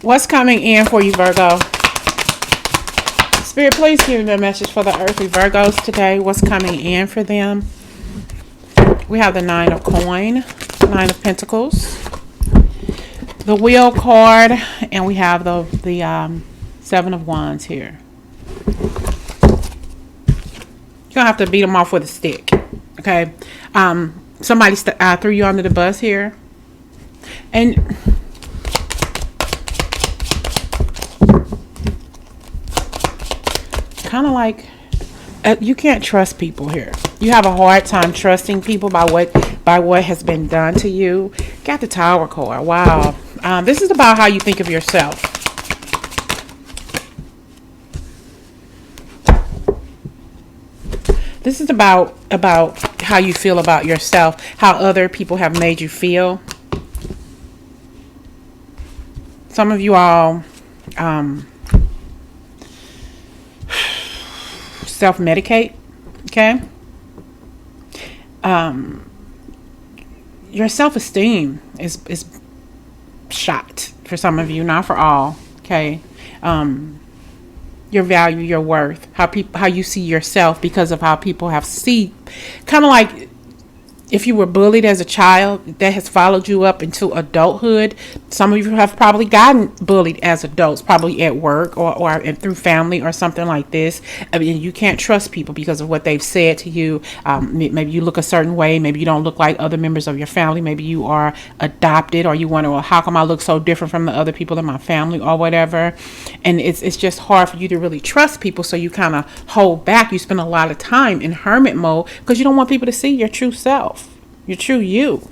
What's coming in for you, Virgo? Spirit, please give me a message for the earthly Virgos today. What's coming in for them? We have the 9 of coin, 9 of pentacles, the wheel card, and we have the 7 of wands here. You don't have to beat them off with a stick, okay? Somebody threw you under the bus here, and kind of like you can't trust people here. You have a hard time trusting people by what has been done to you. Got the Tower card. Wow. This is about how you think of yourself. This is about how you feel about yourself, how other people have made you feel. Some of you all self-medicate, okay? Your self-esteem is shot for some of you, not for all, okay? Your value, your worth, how you see yourself because of how people have seen, kind of like if you were bullied as a child, that has followed you up into adulthood. Some of you have probably gotten bullied as adults, probably at work or through family or something like this. I mean, you can't trust people because of what they've said to you. Maybe you look a certain way. Maybe you don't look like other members of your family. Maybe you are adopted, or you wonder, well, how come I look so different from the other people in my family or whatever? And it's just hard for you to really trust people. So you kind of hold back. You spend a lot of time in hermit mode because you don't want people to see your true self. Your true you.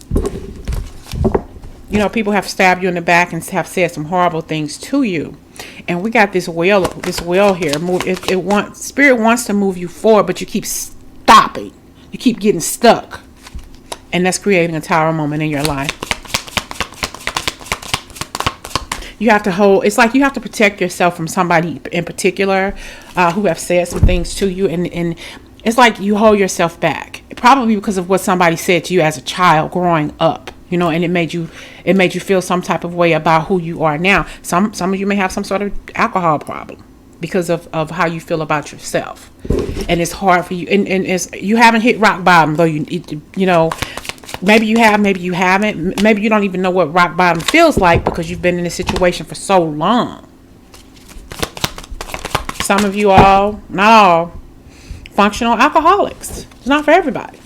You know, people have stabbed you in the back and have said some horrible things to you. And we got this wheel here. Spirit wants to move you forward, but you keep stopping. You keep getting stuck. And that's creating a Tower moment in your life. You have to it's like you have to protect yourself from somebody in particular who have said some things to you, and it's like you hold yourself back, probably because of what somebody said to you as a child growing up, you know, and it made you feel some type of way about who you are now. Some of you may have some sort of alcohol problem because of how you feel about yourself, and it's hard for you. And it's, you haven't hit rock bottom, though. You know, maybe you have, maybe you haven't. Maybe you don't even know what rock bottom feels like because you've been in this situation for so long. Some of you all, not all, functional alcoholics. It's not for everybody.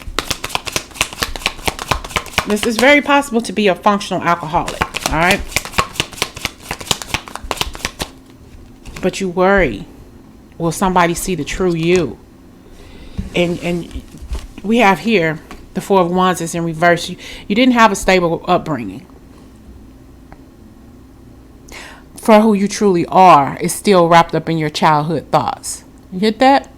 This is very possible to be a functional alcoholic, all right? But you worry, will somebody see the true you? And we have here the 4 of Wands is in reverse. You didn't have a stable upbringing. For who you truly are is still wrapped up in your childhood thoughts. You get that?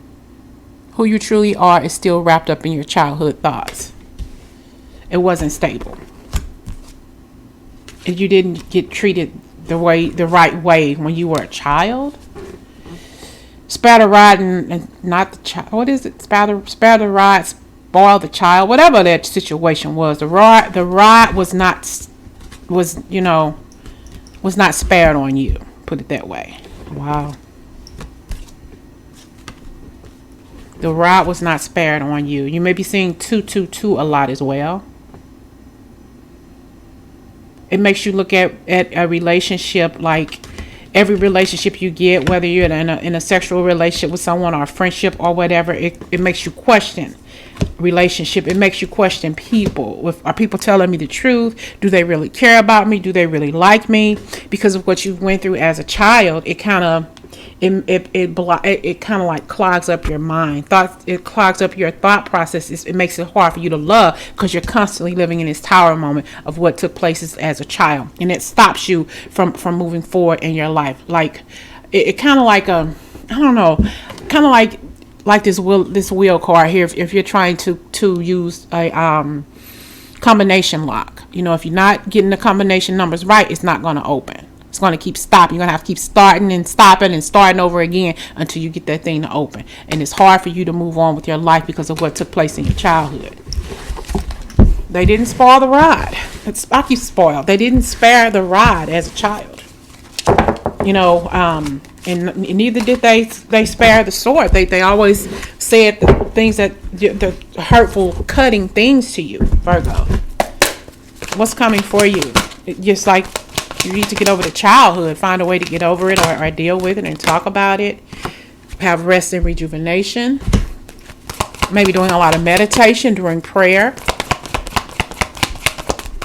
Who you truly are is still wrapped up in your childhood thoughts. It wasn't stable. And you didn't get treated the right way when you were a child. Spare the rod and not the child. What is it? Spare the rod, spoil the child. Whatever that situation was, the rod was not spared on you. Put it that way. Wow. The rod was not spared on you. You may be seeing 222 a lot as well. It makes you look at a relationship like every relationship you get, whether you're in a sexual relationship with someone or a friendship or whatever, it makes you question relationship. It makes you question people. Are people telling me the truth? Do they really care about me? Do they really like me? Because of what you went through as a child, it kind of like clogs up your mind. It clogs up your thought processes. It makes it hard for you to love because you're constantly living in this Tower moment of what took place as a child, and it stops you from moving forward in your life. Like it kind of like I don't know, kind of like this wheel card here. If you're trying to use a combination lock, you know, if you're not getting the combination numbers right, it's not going to open. It's going to keep stopping. You're going to have to keep starting and stopping and starting over again until you get that thing to open. And it's hard for you to move on with your life because of what took place in your childhood. They didn't spoil the rod. I keep spoiled. They didn't spare the rod as a child. And neither did they spare the sword. They always said the things the hurtful, cutting things to you, Virgo. What's coming for you? Just like you need to get over the childhood, find a way to get over it, or deal with it and talk about it. Have rest and rejuvenation. Maybe doing a lot of meditation during prayer.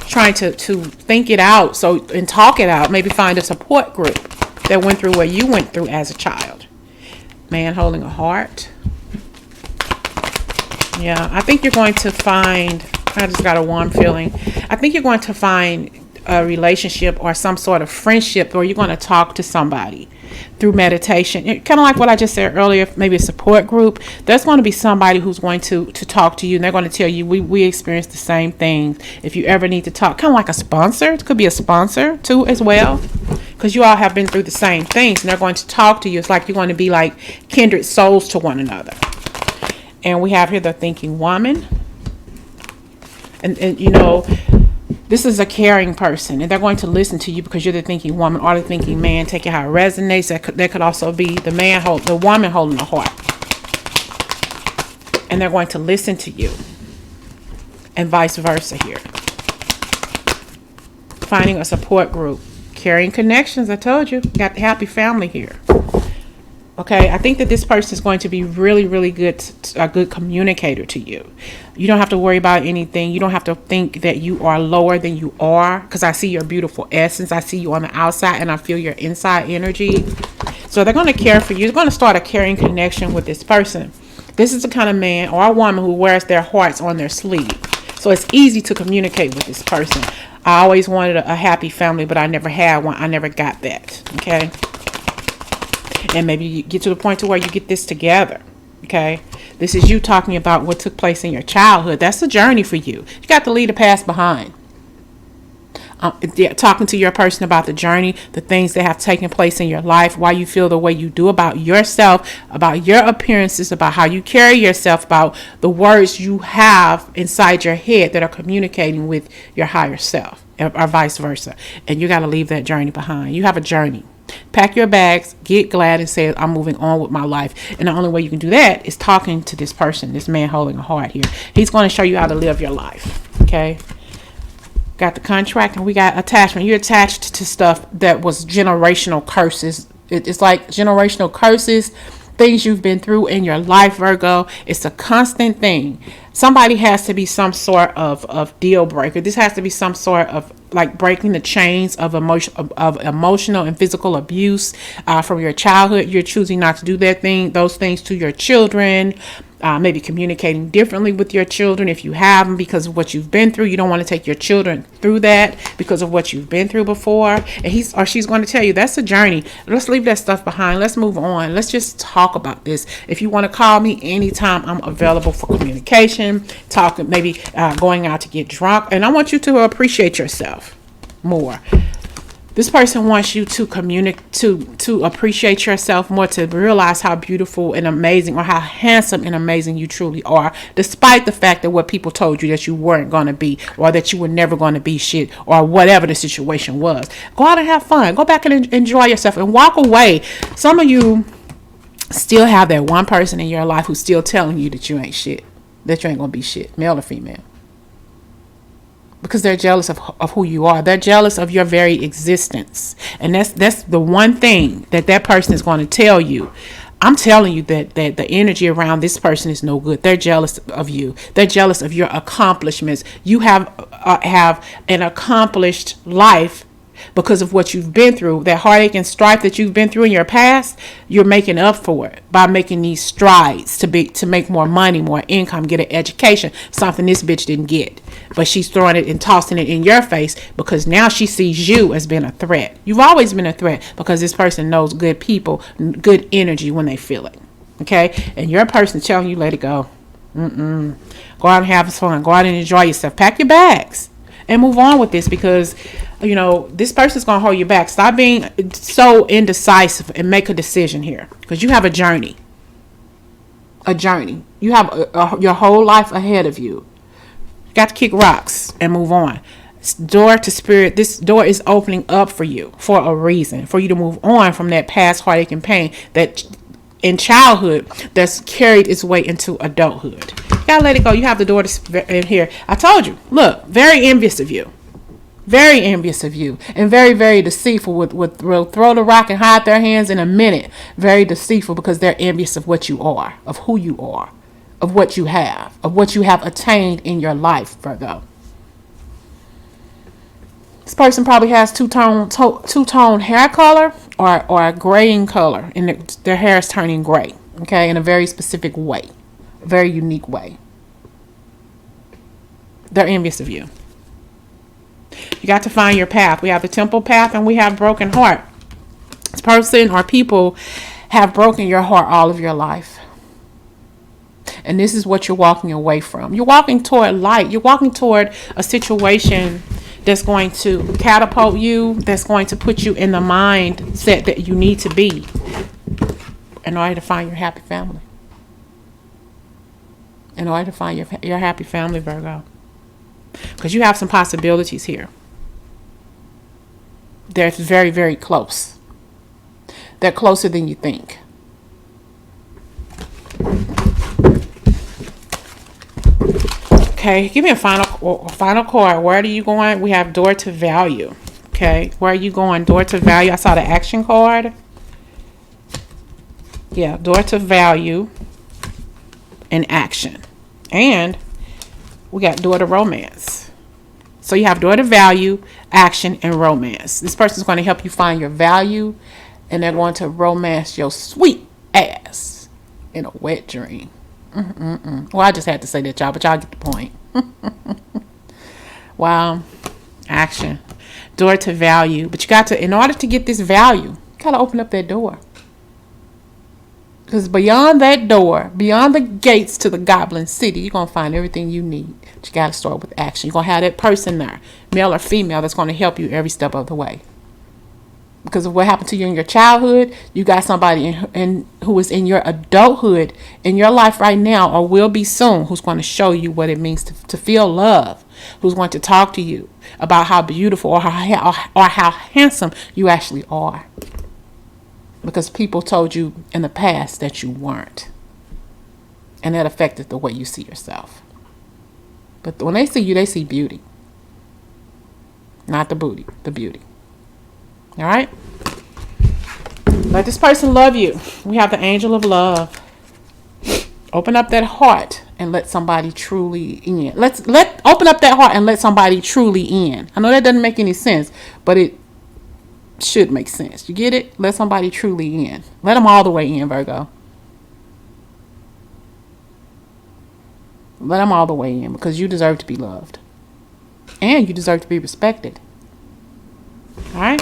Trying to think it out and talk it out. Maybe find a support group that went through what you went through as a child. Man holding a heart. Yeah, I think you're going to find, I just got a warm feeling. I think you're going to find a relationship or some sort of friendship where you're going to talk to somebody through meditation. Kind of like what I just said earlier, maybe a support group. There's going to be somebody who's going to talk to you, and they're going to tell you, we experience the same things. If you ever need to talk, kind of like a sponsor. It could be a sponsor too as well, because you all have been through the same things, and they're going to talk to you. It's like you're going to be like kindred souls to one another. And we have here the thinking woman. And this is a caring person, and they're going to listen to you because you're the thinking woman or the thinking man. Take it how it resonates. That could also be the woman holding the heart, and they're going to listen to you, and vice versa here. Finding a support group, carrying connections. I told you, got the happy family here. Okay, I think that this person is going to be really, really good, a good communicator to you. You don't have to worry about anything. You don't have to think that you are lower than you are, because I see your beautiful essence. I see you on the outside, and I feel your inside energy. So they're going to care for you. They're going to start a caring connection with this person. This is the kind of man or a woman who wears their hearts on their sleeve. So it's easy to communicate with this person. I always wanted a happy family, but I never had one. I never got that. Okay. And maybe you get to the point to where you get this together. Okay. This is you talking about what took place in your childhood. That's a journey for you. You got to leave the past behind. Talking to your person about the journey, the things that have taken place in your life, why you feel the way you do about yourself, about your appearances, about how you carry yourself, about the words you have inside your head that are communicating with your higher self, or vice versa. And you got to leave that journey behind. You have a journey. Pack your bags, get glad, and say, I'm moving on with my life. And the only way you can do that is talking to this person, this man holding a heart here. He's going to show you how to live your life. Okay. Got the contract, and we got attachment. You're attached to stuff that was generational curses. It's like generational curses, things you've been through in your life, Virgo. It's a constant thing. Somebody has to be some sort of deal breaker. This has to be some sort of like breaking the chains of emotional and physical abuse from your childhood. You're choosing not to do those things to your children. Maybe communicating differently with your children if you have them because of what you've been through. You don't want to take your children through that because of what you've been through before. And he's or she's going to tell you that's a journey. Let's leave that stuff behind. Let's move on. Let's just talk about this. If you want to call me anytime, I'm available for communication, talking, maybe going out to get drunk. And I want you to appreciate yourself more. This person wants you to communicate, to appreciate yourself more, to realize how beautiful and amazing or how handsome and amazing you truly are, despite the fact that what people told you that you weren't going to be, or that you were never going to be shit, or whatever the situation was. Go out and have fun. Go back and enjoy yourself and walk away. Some of you still have that one person in your life who's still telling you that you ain't shit, that you ain't going to be shit, male or female. Because they're jealous of who you are. They're jealous of your very existence. And that's the one thing that person is going to tell you. I'm telling you that the energy around this person is no good. They're jealous of you. They're jealous of your accomplishments. You have an accomplished life because of what you've been through. That heartache and strife that you've been through in your past, you're making up for it by making these strides to make more money, more income, get an education, something this bitch didn't get. But she's throwing it and tossing it in your face because now she sees you as being a threat. You've always been a threat because this person knows good people, good energy when they feel it. Okay? And your person telling you, let it go. Go out and have fun. Go out and enjoy yourself. Pack your bags and move on with this because, this person's going to hold you back. Stop being so indecisive and make a decision here because you have a journey. A journey. You have your whole life ahead of you. Got to kick rocks and move on. door to spirit, this door is opening up for you for a reason, for you to move on from that past heartache and pain that in childhood that's carried its way into adulthood. You gotta let it go. You have the door to in here. I told you, look, very envious of you. Very envious of you, and very, very deceitful. Will throw the rock and hide their hands in a minute. Very deceitful because they're envious of what you are, of who you are, of what you have attained in your life, Virgo. This person probably has two-tone hair color or a graying color, and their hair is turning gray, okay, in a very specific way, a very unique way. They're envious of you. You got to find your path. We have the temple path and we have broken heart. This person or people have broken your heart all of your life. And this is what you're walking away from. You're walking toward light. You're walking toward a situation that's going to catapult you, that's going to put you in the mindset that you need to be in order to find your happy family. In order to find your happy family, Virgo. Because you have some possibilities here. They're very, very close. They're closer than you think. Okay, give me a final card. Where are you going? We have door to value. Okay, where are you going? Door to value. I saw the action card. Yeah, door to value and action. And we got door to romance. So you have door to value, action, and romance. This person is going to help you find your value, and they're going to romance your sweet ass in a wet dream. Well, I just had to say that, y'all, but y'all get the point. Wow. Action. Door to value. But you got to, in order to get this value, you got to open up that door. Because beyond that door, beyond the gates to the Goblin City, you're going to find everything you need. But you got to start with action. You're going to have that person there, male or female, that's going to help you every step of the way. Because of what happened to you in your childhood, you got somebody who is in your adulthood, in your life right now, or will be soon, who's going to show you what it means to feel love, who's going to talk to you about how beautiful or how handsome you actually are. Because people told you in the past that you weren't. And that affected the way you see yourself. But when they see you, they see beauty. Not the booty, the beauty. All right? Let this person love you. We have the angel of love. Open up that heart and let somebody truly in. Open up that heart and let somebody truly in. I know that doesn't make any sense, but it should make sense. You get it? Let somebody truly in. Let them all the way in, Virgo. Let them all the way in, because you deserve to be loved. And you deserve to be respected. All right?